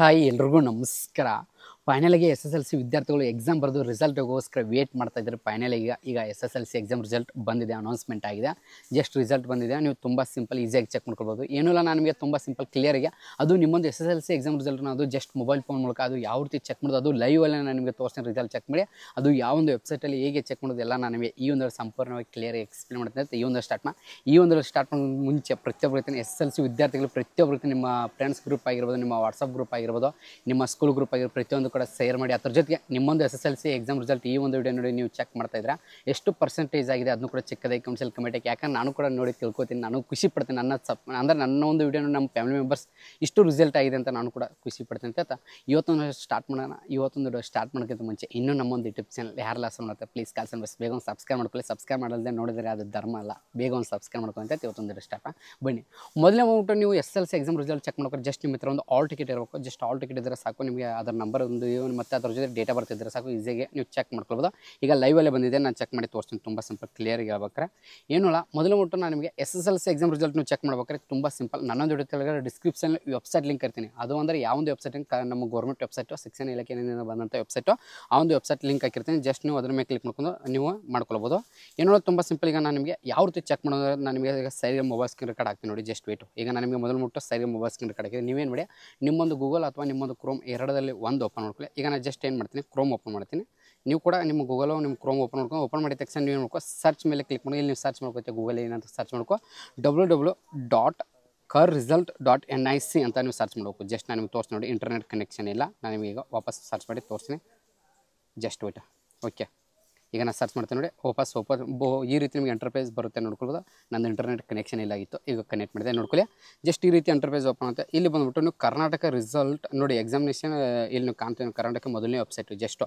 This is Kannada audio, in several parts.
ಹಾಯ್ ಎಲ್ರಿಗೂ ನಮಸ್ಕಾರ. ಫೈನಲಿಗೆ SSLC ವಿದ್ಯಾರ್ಥಿಗಳು ಎಕ್ಸಾಮ್ ಬರೆದು ರಿಸಲ್ಟ್ಗೋಸ್ಕರ ವೇಟ್ ಮಾಡ್ತಾ ಇದ್ದಾರೆ. ಫೈನಲ್ ಈಗ SSLC ಎಕ್ಸಾಮ್ ರಿಸಲ್ಟ್ ಬಂದಿದೆ, ಅನೌನ್ಸ್ಮೆಂಟ್ ಆಗಿದೆ. ಜಸ್ಟ್ ರಿಸಲ್ಟ್ ಬಂದಿದೆ. ನೀವು ತುಂಬ ಸಿಂಪಲ್ ಈಸಿಯಾಗಿ ಚೆಕ್ ಮಾಡ್ಕೊಳ್ಬೋದು. ಏನೂ ಇಲ್ಲ, ನಾನು ನಿಮಗೆ ತುಂಬ ಸಿಂಪಲ್ ಕ್ಲಿಯರಿಗೆ ಅದು ನಿಮ್ಮೊಂದು SSLC ಎಕ್ಸಾಮ್ ರಿಸಲ್ಟ್ನ ಅದು ಜಸ್ಟ್ ಮೊಬೈಲ್ ಫೋನ್ ಮೂಲಕ ಅದು ಯಾವ ರೀತಿ ಚೆಕ್ ಮಾಡೋದು, ಅದು ಲೈವಲ್ಲೇ ನಾನು ನಿಮಗೆ ತೋರಿಸ್ತೀನಿ. ರಿಸಲ್ಟ್ ಚೆಕ್ ಮಾಡಿ ಅದು ಯಾವ ಒಂದು ವೆಬ್ಸೈಟಲ್ಲಿ ಹೇಗೆ ಚೆಕ್ ಮಾಡೋದು ಎಲ್ಲ ನಾನು ನಿಮಗೆ ಈ ಒಂದು ಸಂಪೂರ್ಣವಾಗಿ ಕ್ಲಿಯರಾಗಿ ಎಕ್ಸ್ಪ್ಲೇನ್ ಮಾಡ್ತೀನಿ. ಈ ಒಂದು ಸ್ಟಾರ್ಟ್ ಮಾಡೋ ಮುಂಚೆ ಪ್ರತಿಯೊಬ್ಬರು SSLC ವಿದ್ಯಾರ್ಥಿಗಳು ಪ್ರತಿಯೊಬ್ಬರು ನಿಮ್ಮ ಫ್ರೆಂಡ್ಸ್ ಗ್ರೂಪ್ ಆಗಿರ್ಬೋದು, ನಿಮ್ಮ ವಾಟ್ಸಪ್ ಗ್ರೂಪ್ ಆಗಿರ್ಬೋದು, ನಿಮ್ಮ ಸ್ಕೂಲ್ ಗ್ರೂಪ್ ಆಗಿರ್ಬೋದು, ಪ್ರತಿಯೊಂದು ಕೂಡ ಶೇರ್ ಮಾಡಿ. ಅದ್ರ ಜೊತೆಗೆ ನಿಮ್ಮೊಂದು SSLC ಎಕ್ಸಾಮ್ ರಿಸಲ್ಟ್ ಈ ಒಂದು ವಿಡಿಯೋ ನೋಡಿ ನೀವು ಚೆಕ್ ಮಾಡ್ತಾ ಇದ್ರೆ ಎಷ್ಟು ಪರ್ಸೆಂಟೇಜ್ ಆಗಿದೆ ಅದನ್ನು ಕೂಡ ಚಿಕ್ಕದಾಗಿ ಕಮೆಂಟ್ಸಲ್ಲಿ ಕಮೆಂಟ್ ಹಾಕಿ. ಯಾಕಂದ್ರೆ ನಾನು ಕೂಡ ನೋಡಿ ತಿಳ್ಕೊತೀನಿ, ನಾನು ಖುಷಿ ಪಡ್ತೀನಿ. ನನ್ನ ಒಂದು ವಿಡಿಯೋ ನಮ್ಮ ಫ್ಯಾಮಿಲಿ ಮೆಂಬರ್ಸ್ ಇಷ್ಟು ರಿಸಲ್ಟ್ ಆಗಿದೆ ಅಂತ ನಾನು ಕೂಡ ಖುಷಿ ಪಡ್ತೀನಿ ಅಂತ ಇವತ್ತೊಂದು ಸ್ಟಾರ್ಟ್ ಮಾಡೋಣ. ಇವತ್ತೊಂದು ವಿಡಿಯೋ ಸ್ಟಾರ್ಟ್ ಮಾಡೋಕ್ಕಿಂತ ಮುಂಚೆ ಇನ್ನೂ ನಮ್ಮೊಂದು ಯೂಟ್ಯೂಬ್ ಚಾನಲ್ ಯಾರೆಲ್ಲ ಮಾಡ್ತಾರೆ ಪ್ಲೀಸ್ ಕಾಲ್ಸನ್ ಬಸ್ ಬೇಗ ಒಂದು ಸಬ್ಸ್ಕ್ರೈಬ್ ಮಾಡ್ಕೊಳ್ಳಿ. ಸಬ್ಸ್ಕ್ರೈಬ್ ಮಾಡಲ್ದೆ ನೋಡಿದರೆ ಅದು ಧರ್ಮ ಅಲ್ಲ, ಬೇಗ ಒಂದು ಸಬ್ಸ್ಕ್ರೈಬ್ ಮಾಡ್ಕೊಂತ ಇವತ್ತೊಂದು ವಿಡಿಯೋ ಸ್ಟಾರ್ಟ್ ಬನ್ನಿ. ಮೊದಲೇ ಹೋಗ್ಬಿಟ್ಟು ನೀವು SSLC ಎಕ್ಸಾಮ್ ರಿಸಲ್ಟ್ ಚೆಕ್ ಮಾಡ್ಕೊಂಡು ಜಸ್ಟ್ ನಿಮ್ಮ ಹತ್ರ ಒಂದು ಆಲ್ ಟಿಕೆಟ್ ಇರಬೇಕು. ಜಸ್ಟ್ ಆಲ್ ಟಿಕೆಟ್ ಇದ್ದರೆ ಸಾಕು, ನಿಮಗೆ ಅದರ ನಂಬರ್ ಒಂದು ಮತ್ತು ಅದ್ರ ಜೊತೆ ಡೇಟಾ ಬರ್ತಿದ್ರೆ ಸಾಕು, ಈಸಿಯಾಗಿ ನೀವು ಚೆಕ್ ಮಾಡ್ಕೊಳ್ಬೋದು. ಈಗ ಲೈವಲ್ಲೇ ಬಂದಿದೆ, ನಾನು ಚೆಕ್ ಮಾಡಿ ತೋರಿಸ್ತೀನಿ. ತುಂಬ ಸಿಂಪಲ್ ಕ್ಲಿಯರಿಗೆ ಹೇಳ್ಬೇಕಾರೆ ಏನೂ ಇಲ್ಲ. ಮೊದಲು ಮುಟ್ಟು ನಾನು ನಿಮಗೆ SSLC ಎಕ್ಸಾಮ್ ರಿಸಲ್ಟ್ ನೀವು ಚೆಕ್ ಮಾಡ್ಬೇಕಾದ್ರೆ ತುಂಬ ಸಿಂಪಲ್. ನನ್ನೊಂದು ವಿಡಿಯೋ ತೆಳಗಡೆ ಡಿಸ್ಕ್ರಿಪ್ಷನ್ ವೆಬ್ಸೈಟ್ ಲಿಂಕ್ ಇರ್ತೀನಿ. ಅದು ಅಂದರೆ ಯಾವೊಂದು ವೆಬ್ಸೈಟ್ ನಮ್ಮ ಗೌರ್ಮೆಂಟ್ ವೆಬ್ಸೈಟು, ಶಿಕ್ಷಣ ಇಲಾಖೆಯಿಂದ ಬಂದಂಥ ವೆಬ್ಸೈಟು, ಆ ಒಂದು ವೆಬ್ಸೈಟ್ ಲಿಂಕ್ ಹಾಕಿರ್ತೀನಿ. ಜಸ್ಟ್ ನೀವು ಅದ್ರ ಮೇಲೆ ಕ್ಲಿಕ್ ಮಾಡ್ಕೊಂಡು ನೀವು ಮಾಡ್ಕೊಳ್ಬೋದು. ಏನೋ ತುಂಬ ಸಿಂಪಲ್. ಈಗ ನಾನು ನಿಮಗೆ ಯಾವ ರೀತಿ ಚೆಕ್ ಮಾಡೋದು ನಾನು ನಿಮಗೆ ಈಗ ಸೈಡ್ಗೆ ಮೊಬೈಲ್ ಸ್ಕ್ರೀನ್ ರೆಕಾರ್ಡ್ ಹಾಕ್ತೀನಿ ನೋಡಿ. Just weight. ಈಗ ನಾನು ನಿಮಗೆ ಮೊದಲು ಮುಟ್ಟು ಸೈಡ್ಗೆ ಮೊಬೈಲ್ ಸ್ಕ್ರೀನ್ ರೆಕಾರ್ಡ್ ಹಾಕಿದೆ. ನೀವೇನು ಮಾಡಿ ನಿಮ್ಮೊಂದು ಗೂಗಲ್ ಅಥವಾ ನಿಮ್ಮೊಂದು ಕ್ರೋಮ್ ಎರಡರಲ್ಲಿ ಒಂದು ಓಪನ್ ಮಾಡ್ಕೊಳ್ಳಿ. ಈಗ ನಾನು ಜಸ್ಟ್ ಏನು ಮಾಡ್ತೀನಿ, ಕ್ರೋಮ್ ಓಪನ್ ಮಾಡ್ತೀನಿ. ನೀವು ಕೂಡ ನಿಮ್ಮ ಗೂಗಲು ನಿಮ್ಮ ಕ್ರೋಮ್ ಓಪನ್ ಮಾಡಿದ ತಕ್ಷಣ ನೀವು ಮಾಡ್ಕೋ ಸರ್ಚ್ ಮೇಲೆ ಕ್ಲಿಕ್ ಮಾಡಿ. ಇಲ್ಲಿ ನೀವು ಸರ್ಚ್ ಮಾಡ್ಕೋತೀವಿ ಗೂಗಲ್ ಏನಂತ ಸರ್ಚ್ ಮಾಡ್ಕೋ www.kerresult.nic ಅಂತ ನೀವು ಸರ್ಚ್ ಮಾಡಬೇಕು. ಜಸ್ಟ್ ನಾನು ನಿಮಗೆ ತೋರಿಸಿ ನೋಡಿ, ಇಂಟರ್ನೆಟ್ ಕನೆಕ್ಷನ್ ಇಲ್ಲ. ನಾನು ನಿಮಗೆ ಈಗ ವಾಪಸ್ ಸರ್ಚ್ ಮಾಡಿ ತೋರಿಸ್ತೀನಿ. Just wait. ಓಕೆ, ಈಗ ನಾನು ಸರ್ಚ್ ಮಾಡ್ತೀನಿ ನೋಡಿ. ವಾಪಸ್ ಈ ರೀತಿ ನಿಮಗೆ ಎಂಟರ್ಪೇಜ್ ಬರುತ್ತೆ ನೋಡ್ಕೊಳ್ಬೋದು. ನಂದು ಇಂಟರ್ನೆಟ್ ಕನೆಕ್ಷನ್ ಇಲ್ಲ ಆಗಿತ್ತು, ಈಗ ಕನೆಕ್ಟ್ ಮಾಡಿದೆ ನೋಡ್ಕೊಳ್ಳಿ. ಜಸ್ಟ್ ಈ ರೀತಿ ಎಂಟರ್ಪೇಜ್ ಓಪನ್ ಆಗುತ್ತೆ. ಇಲ್ಲಿ ಬಂದುಬಿಟ್ಟು ನೀವು ಕರ್ನಾಟಕ ರಿಸಲ್ಟ್ ನೋಡಿ, ಎಕ್ಸಾಮಿನೇಷನ್ ಇಲ್ಲಿ ನೀವು ಕಾಣ್ತೀವಿ. ಕರ್ನಾಟಕ ಮೊದಲನೇ ವೆಬ್ಸೈಟು. ಜಸ್ಟ್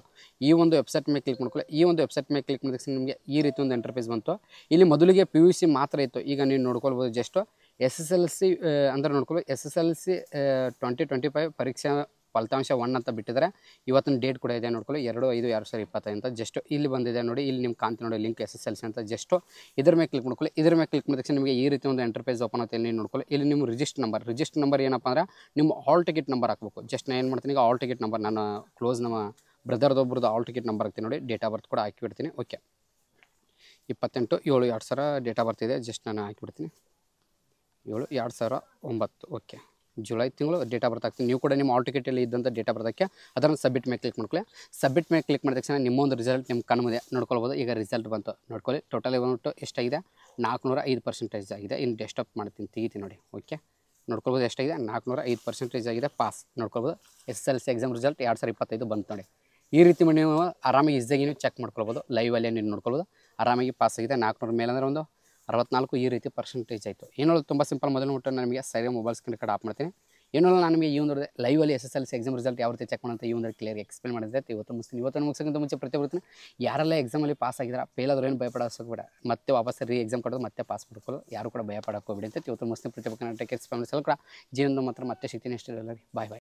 ಈ ಒಂದು ವೆಬ್ಸೈಟ್ ಮೇಲೆ ಕ್ಲಿಕ್ ಮಾಡ್ಕೊಳ್ಳಿ. ಈ ಒಂದು ವೆಬ್ಸೈಟ್ ಮೇಲೆ ಕ್ಲಿಕ್ ಮಾಡಿದ ತಕ್ಷಣ ನಿಮಗೆ ಈ ರೀತಿ ಒಂದು ಎಂಟರ್ಪೇಜ್ ಬಂತು. ಇಲ್ಲಿ ಮೊದಲಿಗೆ PUC ಮಾತ್ರ ಇತ್ತು. ಈಗ ನೀವು ನೋಡ್ಕೊಳ್ಬೋದು. ಜಸ್ಟ್ SSLC ಅಂದರೆ ನೋಡ್ಕೊಳ್ಬೋದು. SSLC 2025 ಪರೀಕ್ಷಾ ಫಲಿತಾಂಶ 1 ಅಂತ ಬಿಟ್ಟಿದ್ದಾರೆ. ಇವತ್ತಿನ ಡೇಟ್ ಕೂಡ ಇದೆ ನೋಡ್ಕೊಳ್ಳಿ, 2/5/2025 ಅಂತ. ಜಸ್ಟ್ ಇಲ್ಲಿ ಬಂದಿದೆ ನೋಡಿ, ಇಲ್ಲಿ ನಿಮ್ಗೆ ಕಾಣ್ತೀನಿ ನೋಡಿ ಲಿಂಕ್ SSLC ಅಂತ. ಜಸ್ಟ್ ಇದ್ರ ಮೇಲೆ ಕ್ಲಿಕ್ ಮಾಡ್ಕೊಳ್ಳಿ. ಇದ್ರ ಮೇಲೆ ಕ್ಲಿಕ್ ಮಾಡಿದ ತಕ್ಷಣ ನಿಮಗೆ ಈ ರೀತಿ ಒಂದು ಎಂಟರ್ಪೇಜ್ ಓಪನ್ ಆಗುತ್ತೆ. ಇಲ್ಲಿ ನೋಡ್ಕೊಳ್ಳಿ, ಇಲ್ಲಿ ನಿಮ್ಮ ರಿಜಿಸ್ಟರ್ ನಂಬರ್ ಏನಪ್ಪ ಅಂದರೆ ನಿಮ್ಮ ಹಾಲ್ ಟಿಕೆಟ್ ನಂಬರ್ ಹಾಕಬೇಕು. ಜಸ್ಟ್ ನಾನು ಏನು ಮಾಡ್ತೀನಿ, ಈಗ ಹಾಲ್ ಟಿಕೆಟ್ ನಂಬರ್ ನಾನು ನಮ್ಮ ಬ್ರದರ್ದೊಬ್ಬರದ್ದು ಹಾಲ್ ಟಿಕೆಟ್ ನಂಬರ್ ಹಾಕ್ತೀನಿ ನೋಡಿ. ಡೇಟ್ ಆಫ್ ಬರ್ತ್ ಕೂಡ ಹಾಕಿಬಿಡ್ತೀನಿ. ಓಕೆ, 28/7/2000 ಡೇಟ್ ಆಫ್ ಬರ್ತ್ ಇದೆ. ಜಸ್ಟ್ ನಾನು ಹಾಕಿಬಿಡ್ತೀನಿ 7/2009. ಓಕೆ, ಜುಲೈ ತಿಂಗಳು ಡೇಟ್ ಆಫ್ ಬರ್ತ್ ಆಗ್ತೀನಿ. ನೀವು ಕೂಡ ನಿಮ್ಮ ಆಲ್ ಟಿಕೆಟಲ್ಲಿ ಇದ್ದಂಥ ಡೇಟ್ ಆಫ್ ಬರ್ತಕ್ಕೆ ಅದನ್ನು ಸಬ್ಮಿಟ್ ಮೇಲೆ ಕ್ಲಿಕ್ ಮಾಡ್ಕೊಳ್ಳಿ. ಸಬ್ಮಿಟ್ ಮೇಲೆ ಕ್ಲಿಕ್ ಮಾಡಿದ ತಕ್ಷಣ ನಿಮ್ಮೊಂದು ರಿಸಲ್ಟ್ ನಿಮ್ಮ ಕಣ್ಣು ಮುಂದೆ ನೋಡ್ಕೊಳ್ಬೋದು. ಈಗ ರಿಸಲ್ಟ್ ಬಂತು ನೋಡ್ಕೊಳ್ಳಿ. ಟೋಟಲಿ ಬಂದ್ಬಿಟ್ಟು ಎಷ್ಟಾಗಿದೆ, 405% ಆಗಿದೆ. ಇನ್ನು ಡೆಸ್ಟಾಪ್ ಮಾಡ್ತೀನಿ, ತೆಗಿತೀನಿ ನೋಡಿ. ಓಕೆ, ನೋಡ್ಕೊಳ್ಬೋದು ಎಷ್ಟಾಗಿದೆ, 405% ಆಗಿದೆ. ಪಾಸ್ ನೋಡ್ಕೊಳ್ಬೋದು. SSLC ಎಕ್ಸಾಮ್ ರಿಸಲ್ಟ್ 2025 ಬಂತು ನೋಡಿ. ಈ ರೀತಿ ನೀವು ಆರಾಮಾಗಿ ಈಸಿಯಾಗಿ ನೀವು ಚೆಕ್ ಮಾಡ್ಕೊಳ್ಬೋದು. ಲೈವಲ್ಲೇ ನೀವು ನೋಡ್ಕೊಳ್ಬೋದು. ಆರಾಮಾಗಿ ಪಾಸ್ ಆಗಿದೆ. 400 ಮೇಲೆ ಅಂದರೆ ಒಂದು 64 ಈ ರೀತಿ ಪರ್ಸೆಂಟೇಜ್ ಆಯಿತು. ಏನೋ ತುಂಬ ಸಿಂಪಲ್. ಮೊದಲು ಮುಟ್ಟು ನನಗೆ ಸರಿ ಮೊಬೈಲ್ ಸ್ಕ್ರೀನ್ ರೆಕಾರ್ಡ್ ಆಫ್ ಮಾಡ್ತೀನಿ. ಏನೋ ನಾನು ನಿಮಗೆ ಈ ಒಂದು ಲೈವಲ್ಲಿ SSLC ಎಕ್ಸಾಮ್ ರಿಸಲ್ಟ್ ಯಾವ ರೀತಿ ಚೆಕ್ ಮಾಡೋಂತ ಈ ಒಂದು ಕ್ಲಿಯರ್ ಎಕ್ಸ್ಪ್ಲೇನ್ ಮಾಡಿದೆ. ಇವತ್ತು ಮುಗಿಸೋಕ್ಕಿಂತ ಮುಂಚೆ ಪ್ರತಿಯೊಬ್ಬರು ಯಾರೆಲ್ಲ ಎಕ್ಸಾಮಲ್ಲಿ ಪಾಸ್ ಆಗಿದ್ದಾರೆ ಫೇಲ್ ಆದರೂ ಏನು ಭಯಪಡೋಕೆ ಬೇಡ. ಮತ್ತೆ ವಾಪಸ್ ಎಕ್ಸಾಮ್ ಕೊಡೋದು ಮತ್ತೆ ಪಾಸ್ ಮಾಡ್ಕೊಳ್ಳೋದು. ಯಾರು ಕೂಡ ಭಯ ಪಡೋಕೆ ಹೋಗ್ಬಿಡಿ ಅಂತ ಇವತ್ತು ಮುಗಿಸ್ತೀನಿ. ಪ್ರತಿಯೊಬ್ಬ ಕರ್ನಾಟಕ ಎಕ್ಸ್ಪ್ಲೇನ್ ಕೂಡ ಜೀವನದ ಮಾತ್ರ ಮತ್ತೆ ಸಿಗ್ತೀನಿ. ಅಷ್ಟೇ. ಬಾಯ್.